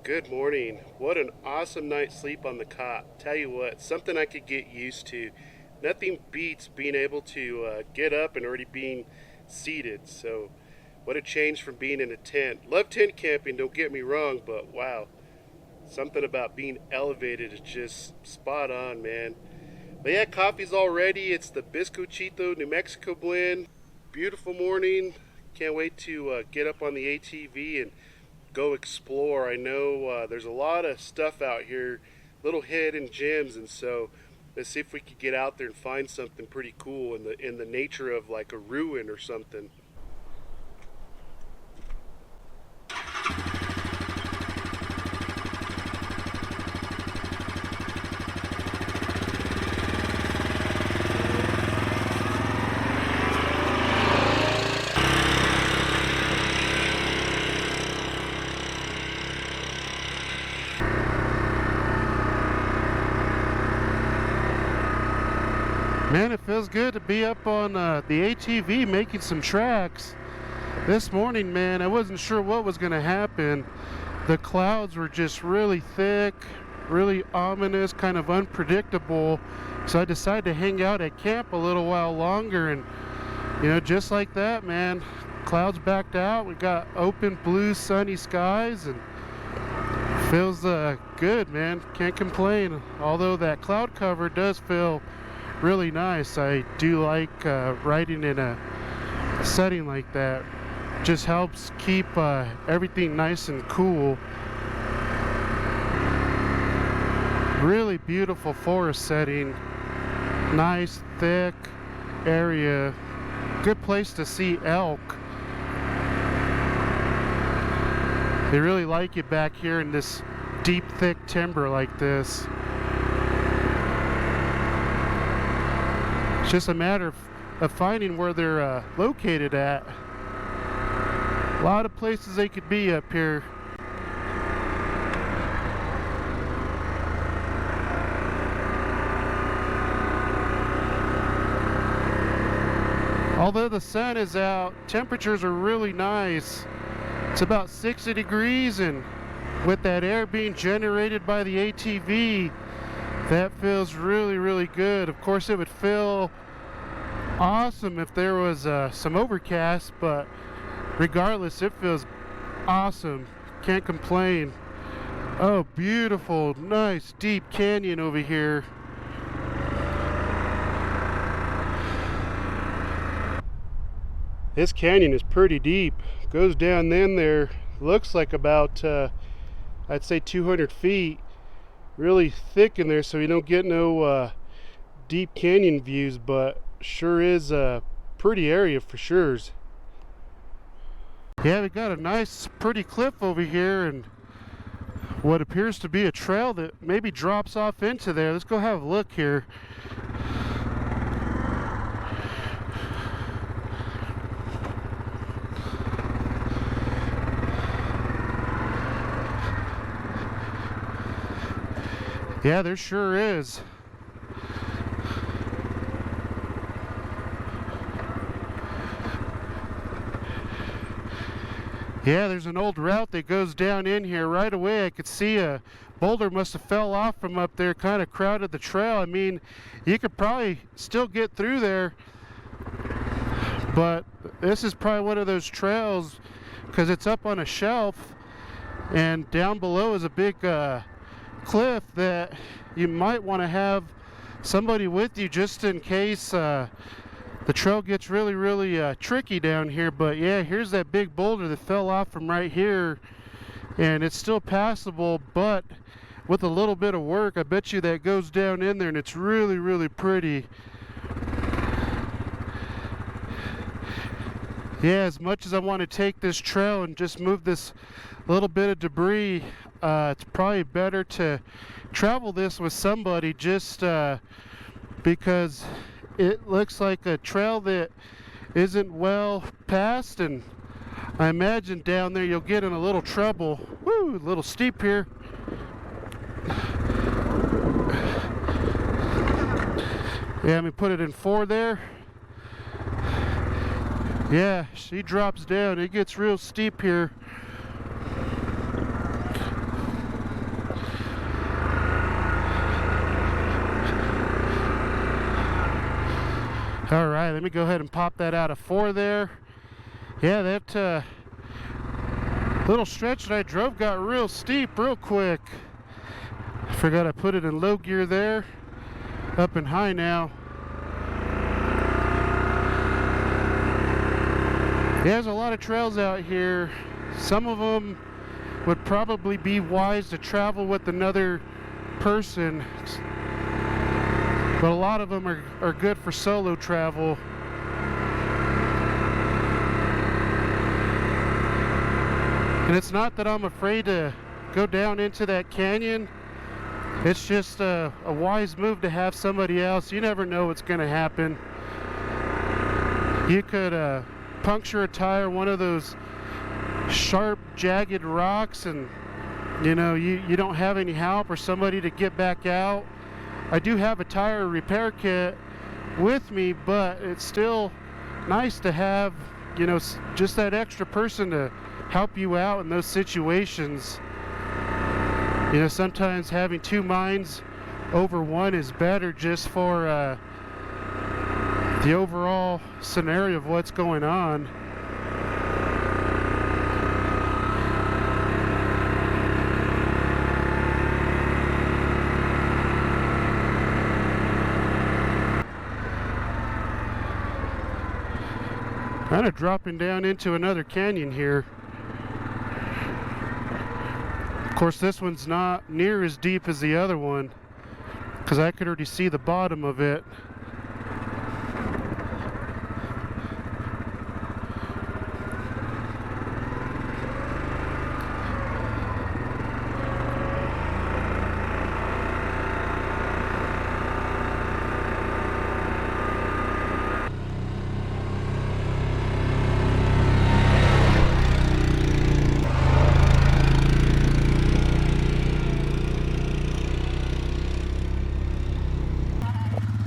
Good morning. What an awesome night's sleep on the cot. Tell you what, something I could get used to. Nothing beats being able to get up and already being seated. So what a change from being in a tent. Love tent camping, don't get me wrong, but wow. Something about being elevated is just spot on, man. But yeah, coffee's all ready. It's the Bizcochito New Mexico blend. Beautiful morning. Can't wait to get up on the ATV and go explore. I know there's a lot of stuff out here, little hidden gems, and so let's see if we could get out there and find something pretty cool in the nature of like a ruin or something. Man, it feels good to be up on the ATV making some tracks. This morning, man, I wasn't sure what was going to happen. The clouds were just really thick, really ominous, kind of unpredictable. So I decided to hang out at camp a little while longer, and just like that, man, clouds backed out. We got open blue sunny skies, and feels good, man. Can't complain. Although that cloud cover does feel really nice. I do like riding in a setting like that. Just helps keep everything nice and cool. Really beautiful forest setting. Nice thick area. Good place to see elk. They really like it back here in this deep thick timber like this. It's just a matter of finding where they're located at. A lot of places they could be up here. Although the sun is out, temperatures are really nice. It's about 60 degrees, and with that air being generated by the ATV, that feels really good. Of course, it would feel awesome if there was some overcast, but regardless, it feels awesome. Can't complain. Oh, beautiful, nice, deep canyon over here. This canyon is pretty deep. Goes down in there. Looks like about, I'd say 200 feet. Really thick in there, so you don't get no deep canyon views, but sure is a pretty area for sure. Yeah, we got a nice pretty cliff over here and what appears to be a trail that maybe drops off into there. Let's go have a look here. Yeah, there sure is. Yeah, there's an old route that goes down in here. Right away I could see a boulder must have fell off from up there, kind of crowded the trail. I mean, you could probably still get through there, but this is probably one of those trails because it's up on a shelf, and down below is a big cliff that you might want to have somebody with you just in case the trail gets really tricky down here. But yeah, here's that big boulder that fell off from right here, and it's still passable, but with a little bit of work, I bet you that goes down in there, and it's really pretty. Yeah, as much as I want to take this trail and just move this little bit of debris, it's probably better to travel this with somebody, just because it looks like a trail that isn't well passed, and I imagine down there you'll get in a little trouble. Woo, a little steep here. Yeah, let me put it in 4 there. Yeah, she drops down. It gets real steep here. All right, let me go ahead and pop that out of 4 there. Yeah, that little stretch that I drove got real steep real quick. I forgot I put it in low gear there. Up in high now. Yeah, there's a lot of trails out here. Some of them would probably be wise to travel with another person, but a lot of them are good for solo travel. And it's not that I'm afraid to go down into that canyon. It's just a wise move to have somebody else. You never know what's going to happen. You could puncture a tire, one of those sharp, jagged rocks, and you know, you don't have any help or somebody to get back out. I do have a tire repair kit with me, but it's still nice to have, you know, just that extra person to help you out in those situations. You know, sometimes having 2 minds over one is better, just for the overall scenario of what's going on. Kind of dropping down into another canyon here. Of course, this one's not near as deep as the other one, because I could already see the bottom of it.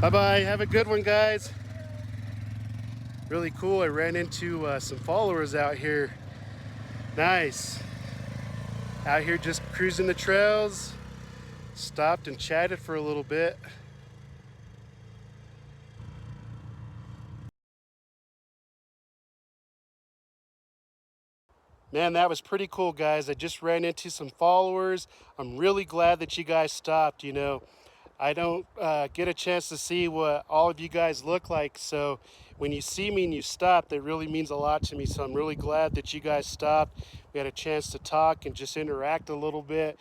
Bye-bye. Have a good one, guys. Really cool. I ran into some followers out here. Nice. Out here just cruising the trails. Stopped and chatted for a little bit. Man, that was pretty cool, guys. I just ran into some followers. I'm really glad that you guys stopped. You know, I don't get a chance to see what all of you guys look like, so when you see me and you stop, that really means a lot to me. So I'm really glad that you guys stopped. We had a chance to talk and just interact a little bit.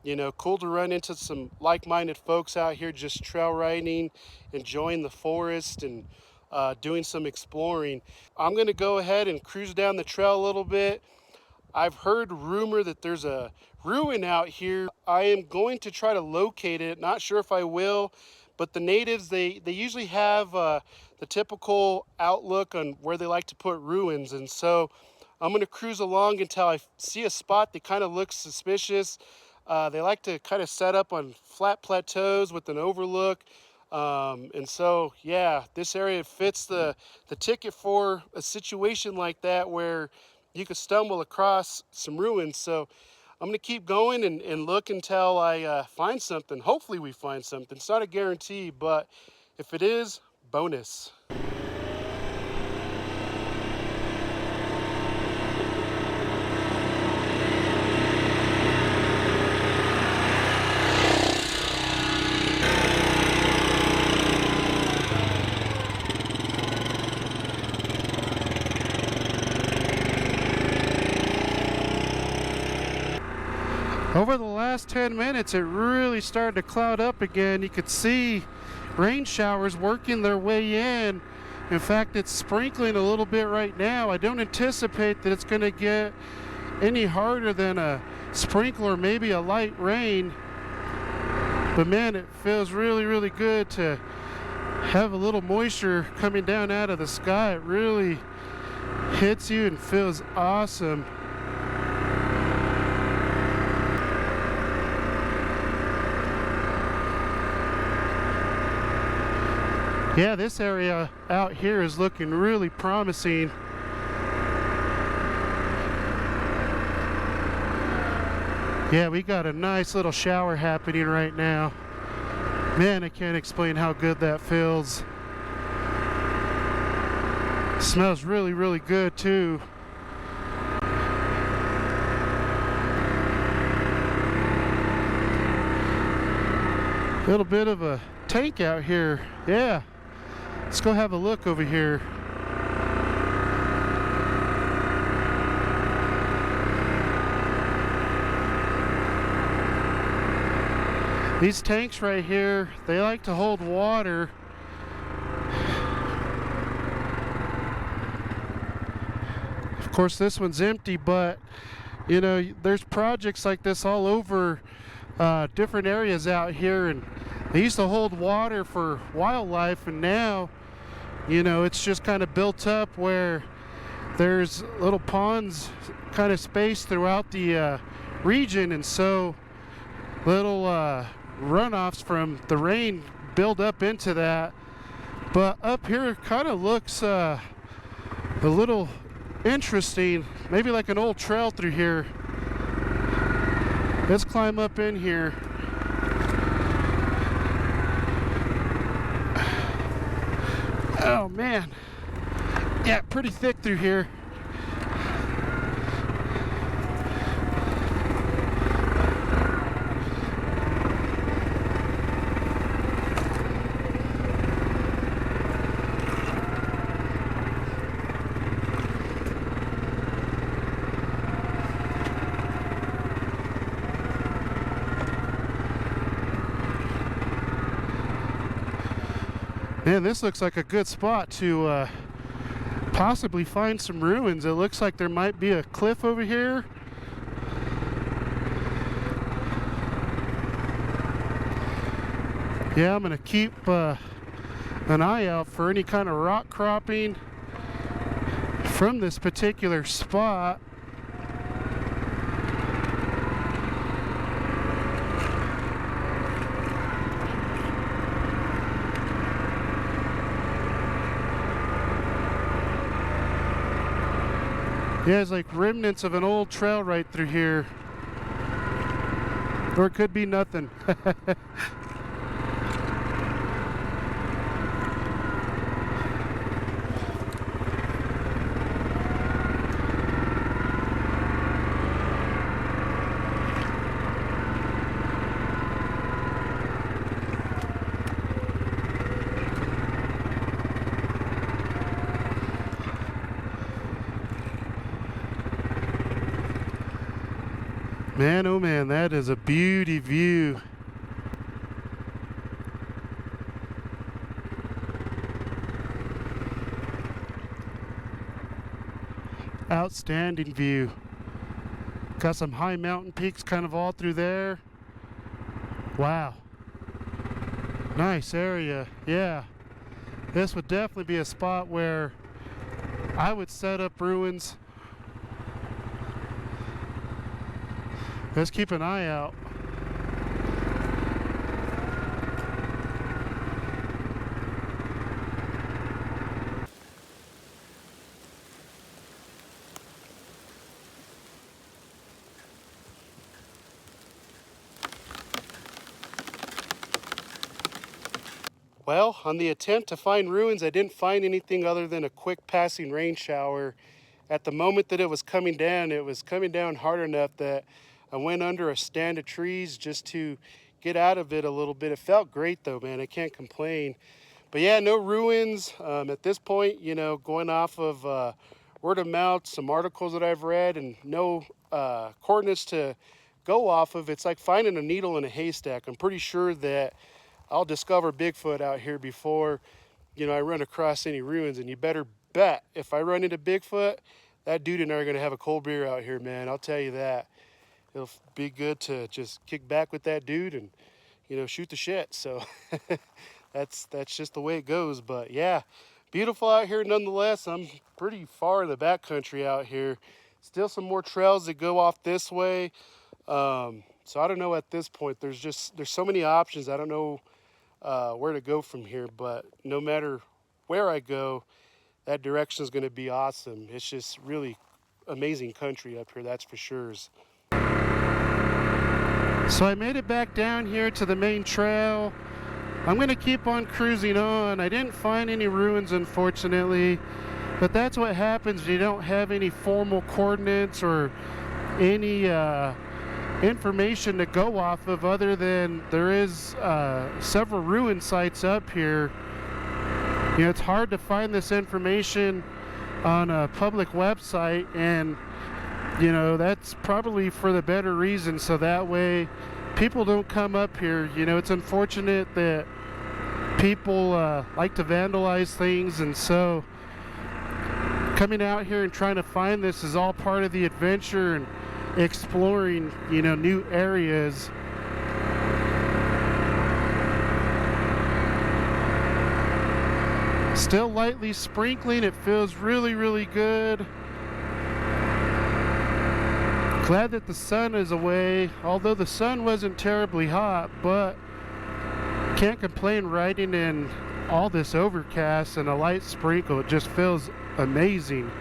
You know, cool to run into some like-minded folks out here just trail riding, enjoying the forest, and doing some exploring. I'm gonna go ahead and cruise down the trail a little bit. I've heard rumor that there's a ruin out here. I am going to try to locate it. Not sure if I will, but the natives, they usually have the typical outlook on where they like to put ruins. And so I'm going to cruise along until I see a spot that kind of looks suspicious. They like to kind of set up on flat plateaus with an overlook. And so, yeah, this area fits the ticket for a situation like that, where you could stumble across some ruins. So I'm going to keep going and look until I find something. Hopefully we find something. It's not a guarantee, but if it is, bonus. Over the last 10 minutes, it really started to cloud up again. You could see rain showers working their way in. In fact, it's sprinkling a little bit right now. I don't anticipate that it's going to get any harder than a sprinkle or maybe a light rain. But man, it feels really, really good to have a little moisture coming down out of the sky. It really hits you and feels awesome. Yeah, this area out here is looking really promising. Yeah, we got a nice little shower happening right now. Man, I can't explain how good that feels. Smells really, really good too. Little bit of a tank out here. Yeah. Let's go have a look over here. These tanks right here, they like to hold water. Of course, this one's empty, but you know, there's projects like this all over different areas out here, and they used to hold water for wildlife, and now, you know, it's just kind of built up where there's little ponds kind of spaced throughout the region, and so little runoffs from the rain build up into that. But up here kind of looks a little interesting, maybe like an old trail through here. Let's climb up in here. Oh man, yeah, pretty thick through here. Man, this looks like a good spot to possibly find some ruins. It looks like there might be a cliff over here. Yeah, I'm gonna keep an eye out for any kind of rock cropping from this particular spot. Yeah, it's like remnants of an old trail right through here. Or it could be nothing. Man, oh man, that is a beauty view. Outstanding view. Got some high mountain peaks kind of all through there. Wow. Nice area. Yeah. This would definitely be a spot where I would set up ruins. Let's keep an eye out. Well, on the attempt to find ruins, I didn't find anything other than a quick passing rain shower. At the moment that it was coming down hard enough that I went under a stand of trees just to get out of it a little bit. It felt great though, man. I can't complain. But yeah, no ruins at this point, you know, going off of word of mouth, some articles that I've read, and no coordinates to go off of. It's like finding a needle in a haystack. I'm pretty sure that I'll discover Bigfoot out here before, you know, I run across any ruins. And you better bet if I run into Bigfoot, that dude and I are going to have a cold beer out here, man. I'll tell you that. It'll be good to just kick back with that dude and, you know, shoot the shit. So that's just the way it goes. But yeah, beautiful out here nonetheless. I'm pretty far in the backcountry out here. Still some more trails that go off this way. So I don't know at this point. There's so many options. I don't know where to go from here. But no matter where I go, that direction is going to be awesome. It's just really amazing country up here, that's for sure. So I made it back down here to the main trail. I'm going to keep on cruising on. I didn't find any ruins, unfortunately. But that's what happens when you don't have any formal coordinates or any information to go off of, other than there is several ruin sites up here. You know, it's hard to find this information on a public website, and you know, that's probably for the better reason, so that way people don't come up here. You know, it's unfortunate that people like to vandalize things, and so coming out here and trying to find this is all part of the adventure and exploring, you know, new areas. Still lightly sprinkling. It feels really, really good. Glad that the sun is away, although the sun wasn't terribly hot, but can't complain riding in all this overcast and a light sprinkle. It just feels amazing.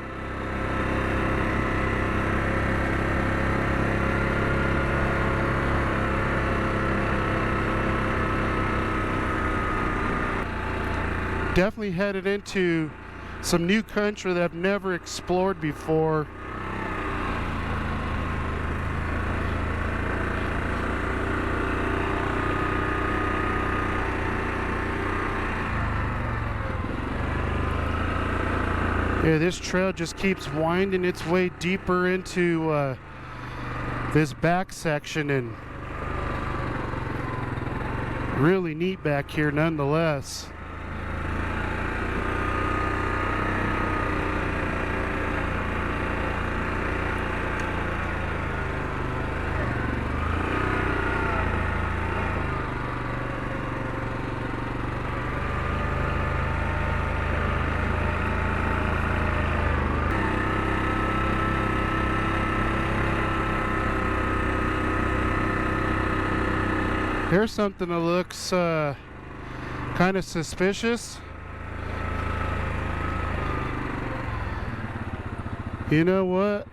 Definitely headed into some new country that I've never explored before. Yeah, this trail just keeps winding its way deeper into this back section, and really neat back here nonetheless. Here's something that looks kind of suspicious. You know what?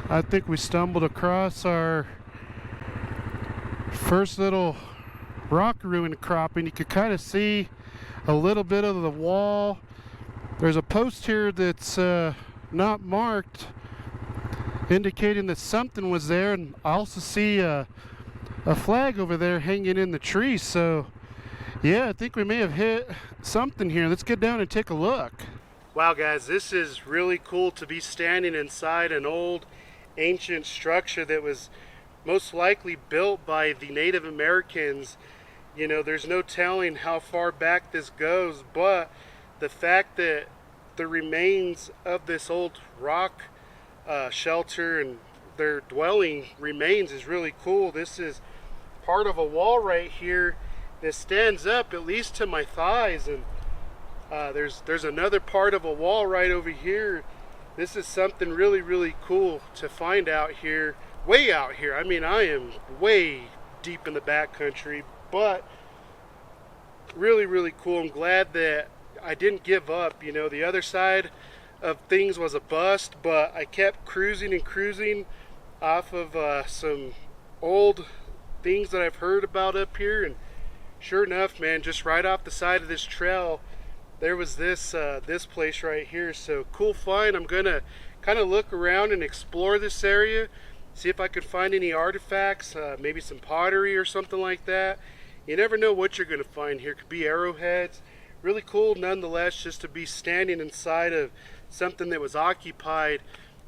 I think we stumbled across our first little rock ruin cropping. You could kind of see a little bit of the wall. There's a post here that's not marked, indicating that something was there, and I also see a flag over there hanging in the tree. So yeah, I think we may have hit something here. Let's get down and take a look. Wow guys, this is really cool to be standing inside an old ancient structure that was most likely built by the Native Americans. You know, there's no telling how far back this goes, but the fact that the remains of this old rock shelter and their dwelling remains is really cool. This is part of a wall right here that stands up at least to my thighs, and there's another part of a wall right over here. This is something really, really cool to find out here, way out here. I mean, I am way deep in the backcountry, but really, really cool. I'm glad that I didn't give up. You know, the other side of things was a bust, but I kept cruising and cruising off of some old things that I've heard about up here, and sure enough, man, just right off the side of this trail there was this this place right here. So cool find. I'm gonna kind of look around and explore this area, see if I can find any artifacts, maybe some pottery or something like that. You never know what you're gonna find here. Could be arrowheads. Really cool nonetheless, just to be standing inside of something that was occupied,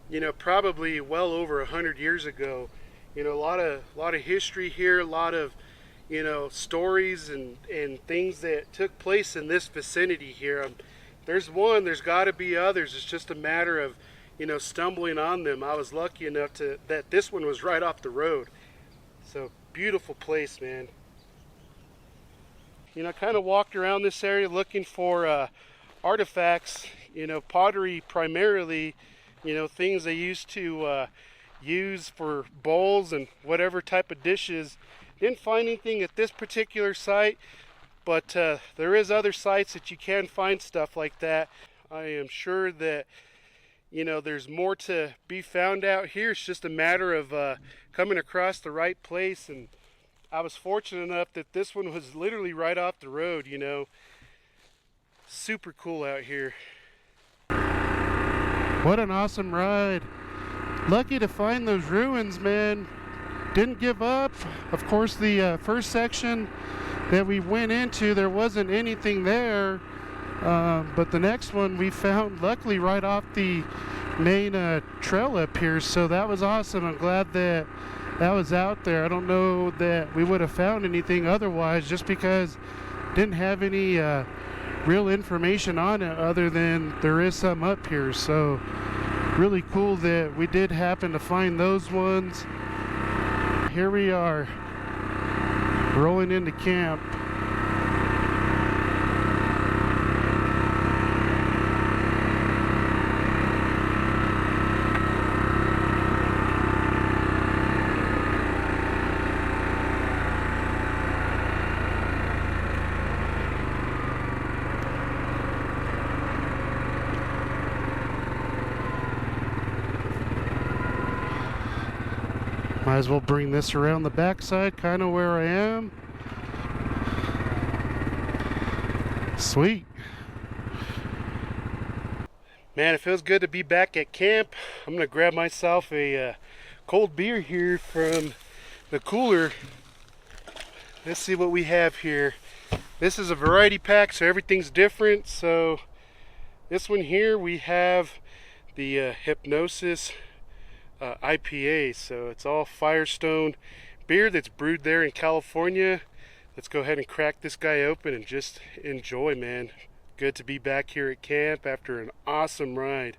you know, probably well over 100 years ago. You know, a lot of history here, a lot of, you know, stories and things that took place in this vicinity here. There's one, there's got to be others. It's just a matter of, you know, stumbling on them. I was lucky enough that this one was right off the road. So beautiful place, man. You know, I kind of walked around this area looking for artifacts, you know, pottery primarily, you know, things they used to use for bowls and whatever type of dishes. Didn't find anything at this particular site, but there is other sites that you can find stuff like that. I am sure that, you know, there's more to be found out here. It's just a matter of coming across the right place, and I was fortunate enough that this one was literally right off the road, you know. Super cool out here. What an awesome ride. Lucky to find those ruins, man. Didn't give up. Of course, the first section that we went into, there wasn't anything there. But the next one we found, luckily, right off the main trail up here. So that was awesome. I'm glad that that was out there. I don't know that we would have found anything otherwise, just because didn't have any real information on it other than there is some up here. So really cool that we did happen to find those ones. Here we are rolling into camp. Might as well bring this around the backside, kind of where I am. Sweet. Man, it feels good to be back at camp. I'm gonna grab myself a cold beer here from the cooler. Let's see what we have here. This is a variety pack, so everything's different. So this one here, we have the Hypnosis IPA, so it's all Firestone beer that's brewed there in California. Let's go ahead and crack this guy open and just enjoy, man. Good to be back here at camp after an awesome ride.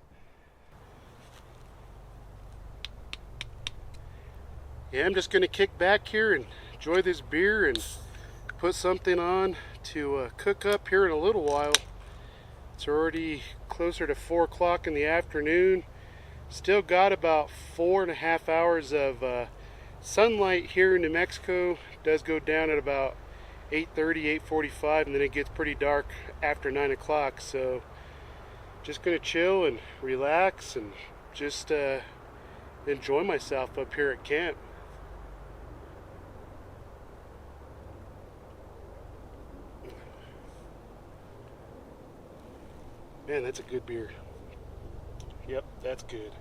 Yeah, I'm just gonna kick back here and enjoy this beer and put something on to cook up here in a little while. It's already closer to 4 o'clock in the afternoon. Still got about 4.5 hours of sunlight here in New Mexico. It does go down at about 8:30, 8:45, and then it gets pretty dark after 9 o'clock. So just gonna chill and relax and just enjoy myself up here at camp. Man, that's a good beer. Yep, that's good.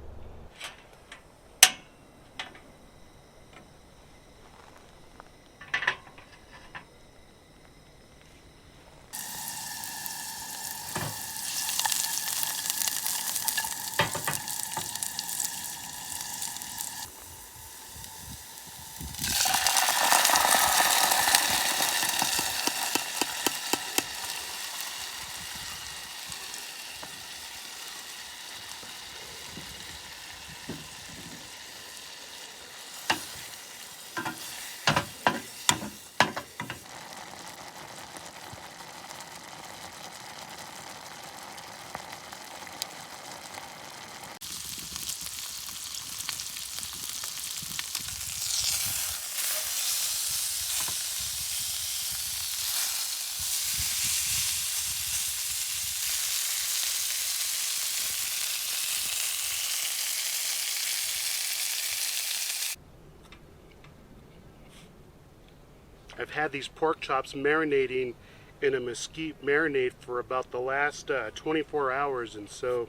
I've had these pork chops marinating in a mesquite marinade for about the last 24 hours, and so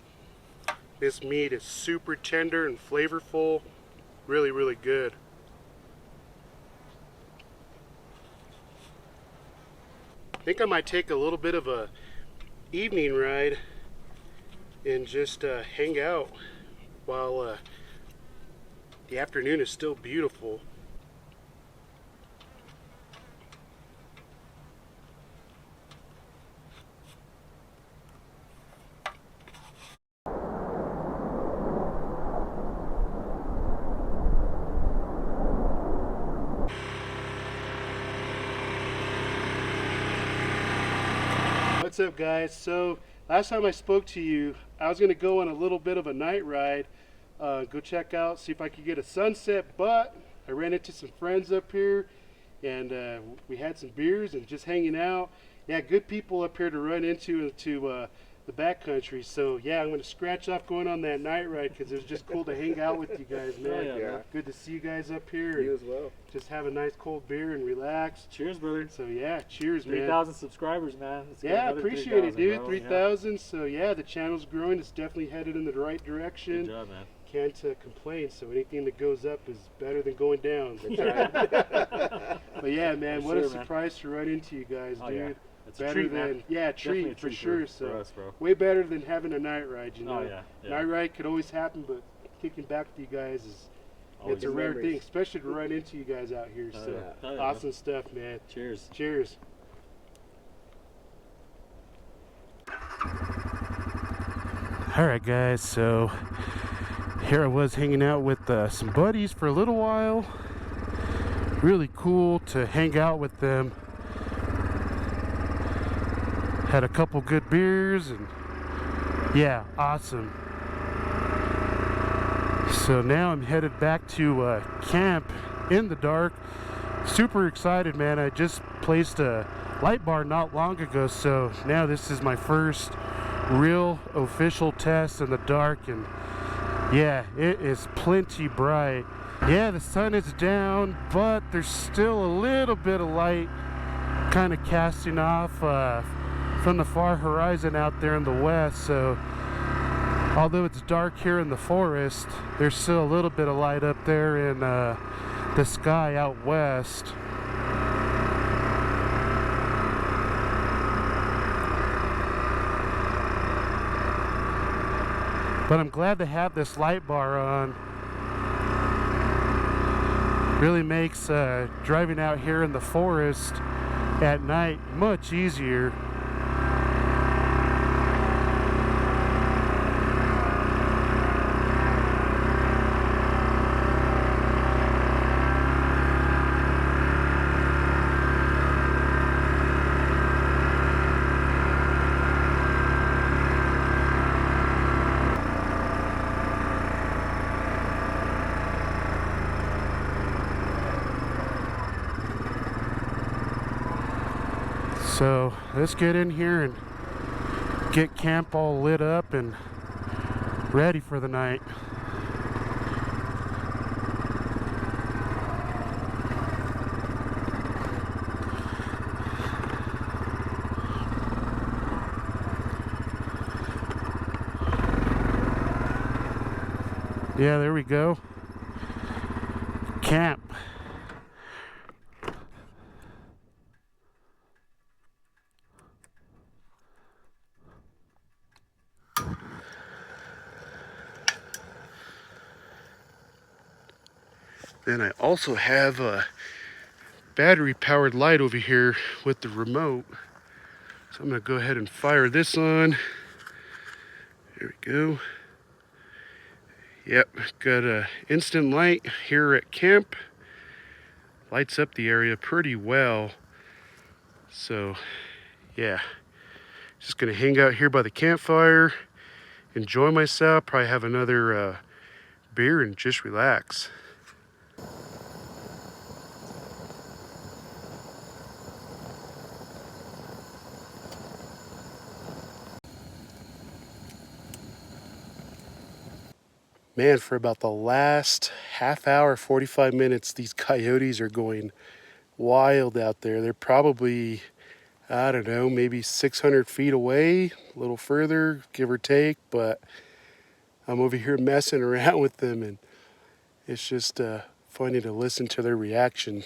this meat is super tender and flavorful. Really, really good. I think I might take a little bit of a evening ride and just hang out while the afternoon is still beautiful. What's up, guys? So last time I spoke to you, I was going to go on a little bit of a night ride, go check out, see if I could get a sunset, but I ran into some friends up here and we had some beers and just hanging out. Yeah, good people up here to run into to the backcountry. So yeah, I'm gonna scratch off going on that night ride because it was just cool to hang out with you guys, man. Yeah. Good to see you guys up here. You as well. Just have a nice cold beer and relax. Cheers, brother. So yeah, cheers, man. 3,000 subscribers, man. Yeah, appreciate it, dude. 3,000. Yeah. So yeah, the channel's growing. It's definitely headed in the right direction. Good job, man. Can't complain. So anything that goes up is better than going down. That's right. But yeah, man, For what sure, a surprise to run into you guys, Oh, dude. yeah. It's Better a treat, than man. yeah, Definitely treat a for treat sure. for So us, bro. way better than having a night ride, you know. Oh yeah. Night ride could always happen, but kicking back with you guys is it's a rare thing, especially to run into you guys out here. So awesome stuff, man. Cheers. Cheers. All right, guys. So here I was hanging out with some buddies for a little while. Really cool to hang out with them. Had a couple good beers and yeah, awesome. So now I'm headed back to camp in the dark. Super excited, man. I just placed a light bar not long ago, so now this is my first real official test in the dark, and yeah, it is plenty bright. Yeah, the sun is down, but there's still a little bit of light kind of casting off from the far horizon out there in the west. So although it's dark here in the forest, there's still a little bit of light up there in the sky out west. But I'm glad to have this light bar on. Really makes driving out here in the forest at night much easier. So let's get in here and get camp all lit up and ready for the night. Yeah, there we go. Camp. Then I also have a battery powered light over here with the remote. So I'm gonna go ahead and fire this on. There we go. Yep, got a instant light here at camp. Lights up the area pretty well. So yeah, just gonna hang out here by the campfire, enjoy myself, probably have another beer and just relax. Man, for about the last half hour, 45 minutes, these coyotes are going wild out there. They're probably, I don't know, maybe 600 feet away, a little further, give or take, but I'm over here messing around with them, and it's just funny to listen to their reaction.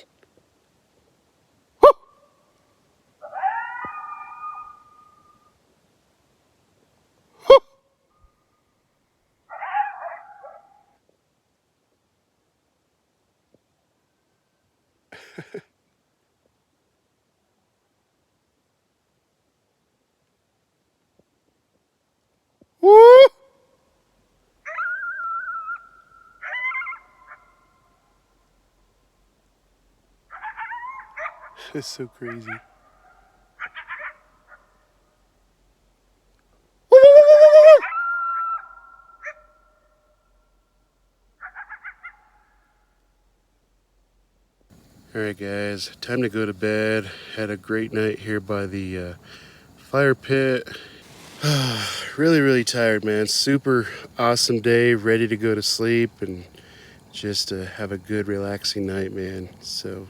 Woo! It's so crazy. Alright guys, time to go to bed. Had a great night here by the fire pit. Really tired, man. Super awesome day, ready to go to sleep and just have a good relaxing night, man. So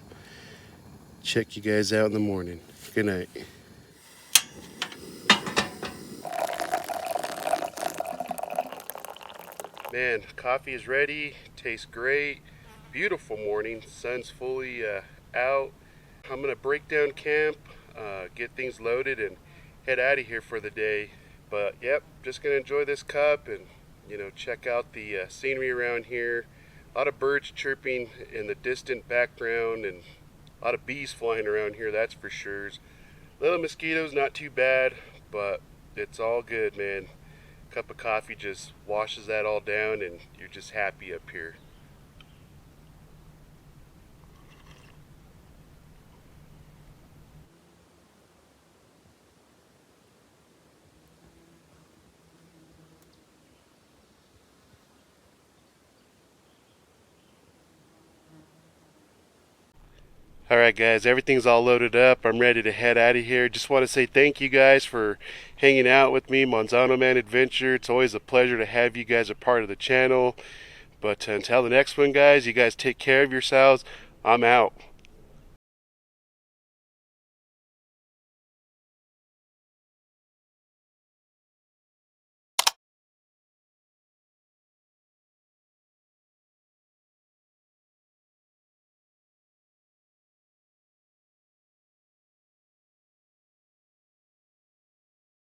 check you guys out in the morning. Good night. Man, coffee is ready. Tastes great. Beautiful morning. Sun's fully out. I'm gonna break down camp, get things loaded, and head out of here for the day. But yep, just gonna enjoy this cup and check out the scenery around here. A lot of birds chirping in the distant background, and a lot of bees flying around here. That's for sure. Little mosquitoes, not too bad, but it's all good, man. Cup of coffee just washes that all down, and you're just happy up here. Alright guys, everything's all loaded up. I'm ready to head out of here. Just want to say thank you guys for hanging out with me, ManzanoMan Adventure. It's always a pleasure to have you guys a part of the channel. But until the next one, guys, you guys take care of yourselves. I'm out.